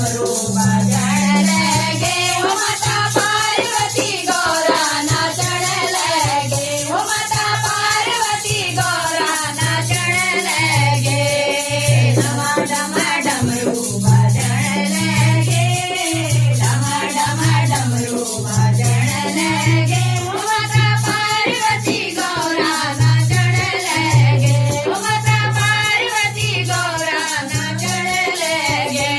डमरू बजण लगे हो माता पार्वती गौरा नाचण लगे हो माता पार्वती गौरा नाचण लगे डम डम डमरू बजण लगे डम डम डमरू बजण लगे हो माता पार्वती गौरा नाचण लगे हो माता पार्वती गौरा नाचण लगे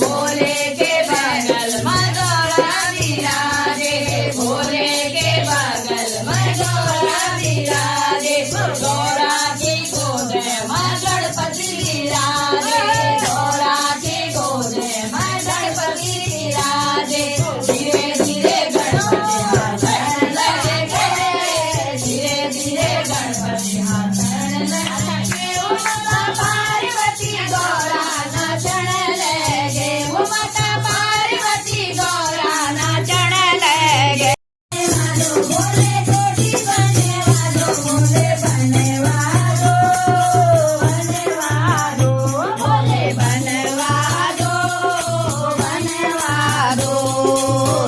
भोले के बगल में गौरा विराजे भोले के बगल में गौरा विराजे गौरा की गोद में गणपति विराजे गौरा की गोद में गणपति विराजे धीरे धीरे गणपति हाथन लगे धीरे धीरे गणपति हाथन लगे ओ माता पार्वती गौरा नाचण लगे ओ माता पार्वती गौरा नाचण लगे भोले कोटी बने वालो भोले बने वालो भोले बनवादो बनवादो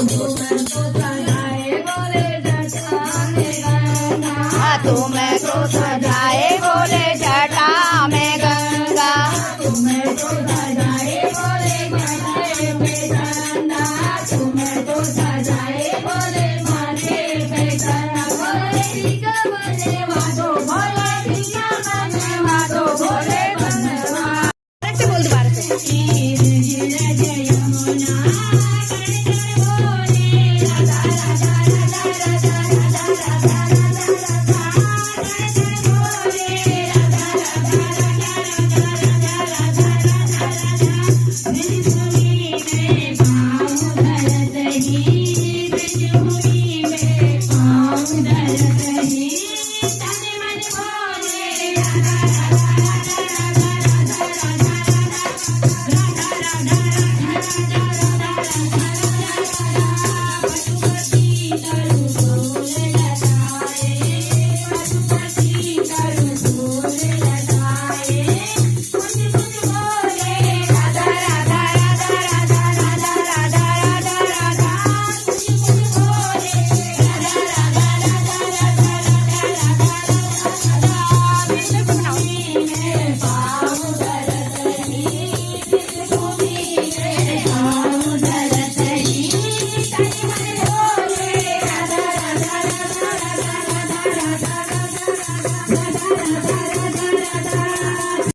तुम्हें तो सजाए बोले जटा में गंगा तुम्हें तो सजाए बोले जटा में गंगा तुम्हें तो सजाए बोले गले पे चंदा तुम्हें तो सजाए बोले माथे पे चंदा बोले